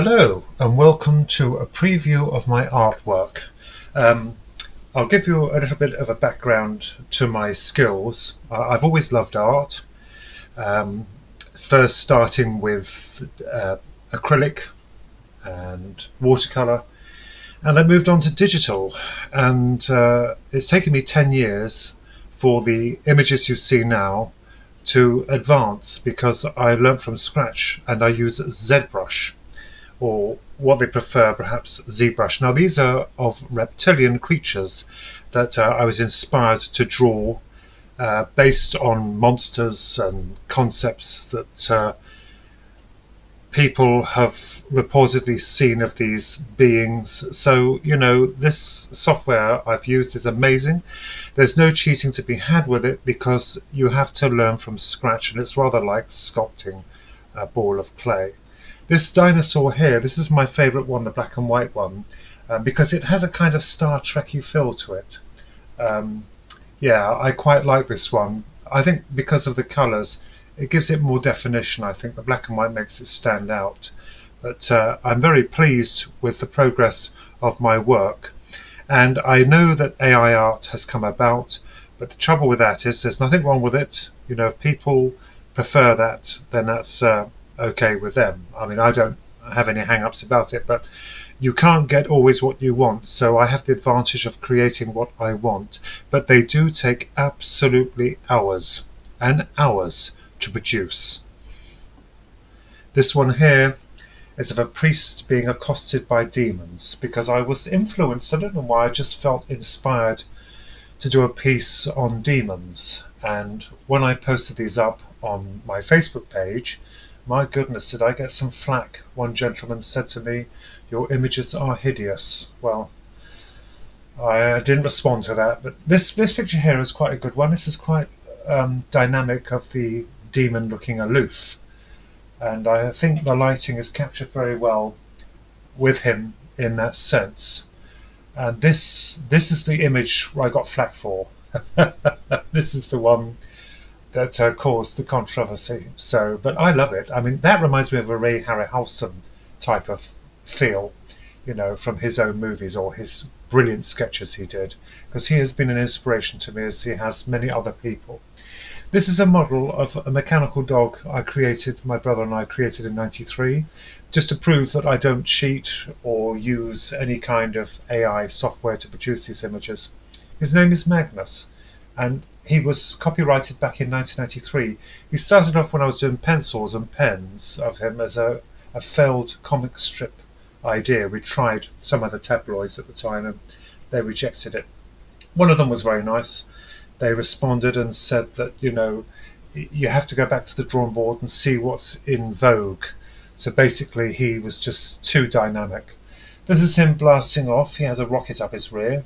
Hello and welcome to a preview of my artwork. I'll give you a little bit of a background to my skills. I've always loved art, first starting with acrylic and watercolour, and I moved on to digital, and it's taken me 10 years for the images you see now to advance, because I learnt from scratch and I use Zbrush, or what they prefer, perhaps Zbrush. Now these are of reptilian creatures that I was inspired to draw based on monsters and concepts that people have reportedly seen of these beings. So, you know, this software I've used is amazing. There's no cheating to be had with it because you have to learn from scratch, and it's rather like sculpting a ball of clay. This dinosaur here, this is my favourite one, the black and white one, because it has a kind of Star Trek-y feel to it. Yeah, I quite like this one. I think because of the colours, it gives it more definition. I think the black and white makes it stand out. But I'm very pleased with the progress of my work. And I know that AI art has come about, but the trouble with that is there's nothing wrong with it. You know, if people prefer that, then that's okay with them. I mean, I don't have any hang-ups about it, but you can't get always what you want, so I have the advantage of creating what I want. But they do take absolutely hours and hours to produce. This one here is of a priest being accosted by demons, because I was influenced, I don't know why, I just felt inspired to do a piece on demons. And when I posted these up on my Facebook page, my goodness, did I get some flack. One gentleman said to me, "Your images are hideous." Well, I didn't respond to that, but this picture here is quite a good one. This is quite dynamic, of the demon looking aloof, and I think the lighting is captured very well with him in that sense. And this is the image I got flack for. This is the one that caused the controversy. So, but I love it. I mean, that reminds me of a Ray Harryhausen type of feel, you know, from his own movies or his brilliant sketches he did, because he has been an inspiration to me, as he has many other people. This is a model of a mechanical dog my brother and I created in '93, just to prove that I don't cheat or use any kind of AI software to produce these images. His name is Magnus, and he was copyrighted back in 1993. He started off when I was doing pencils and pens of him as a failed comic strip idea. We tried some other tabloids at the time and they rejected it. One of them was very nice. They responded and said that, you know, you have to go back to the drawing board and see what's in vogue. So basically he was just too dynamic. This is him blasting off. He has a rocket up his rear.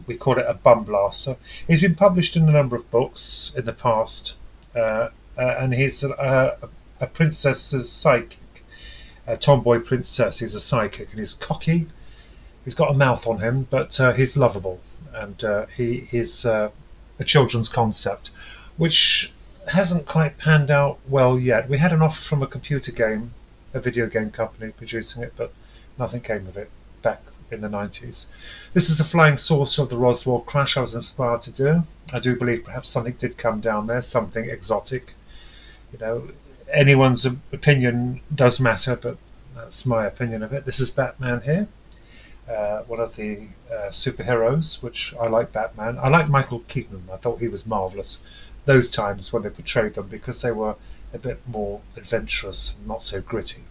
We call it a bum blaster. He's been published in a number of books in the past, and he's a princess's psychic, a tomboy princess. He's a psychic, and he's cocky. He's got a mouth on him, but he's lovable, and he's a children's concept, which hasn't quite panned out well yet. We had an offer from a computer game, a video game company producing it, but nothing came of it back in the 90s. This is a flying saucer of the Roswell crash I was inspired to do. I do believe perhaps something did come down there, something exotic. You know, anyone's opinion does matter, but that's my opinion of it. This is Batman here, one of the superheroes, which I like Batman. I like Michael Keaton. I thought he was marvellous those times when they portrayed them, because they were a bit more adventurous and not so gritty.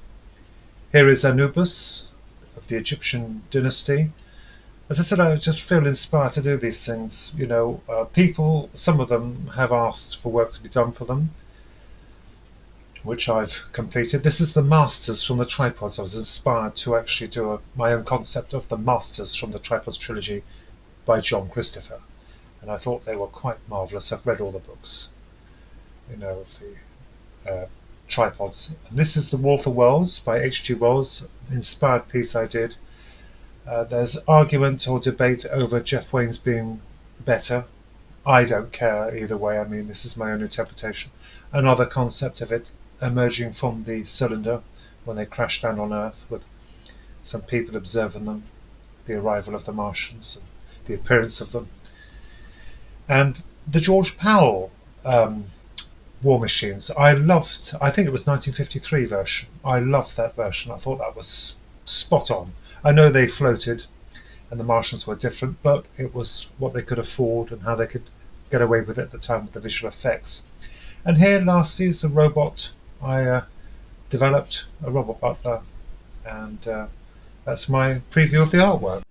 Here is Anubis of the Egyptian dynasty. As I said, I just feel inspired to do these things. You know, people, some of them have asked for work to be done for them, which I've completed. This is the Masters from the Tripods. I was inspired to actually do my own concept of the Masters from the Tripods trilogy by John Christopher, and I thought they were quite marvellous. I've read all the books, you know, of the Tripods. And this is The War for Worlds by H.G. Wells, inspired piece I did. There's argument or debate over Jeff Wayne's being better. I don't care either way. I mean, this is my own interpretation. Another concept of it emerging from the cylinder when they crash down on Earth with some people observing them, the arrival of the Martians, and the appearance of them. And the George Powell War Machines, I loved. I think it was 1953 version. I loved that version. I thought that was spot on. I know they floated and the Martians were different, but it was what they could afford and how they could get away with it at the time with the visual effects. And here lastly is a robot. I developed a robot butler, and that's my preview of the artwork.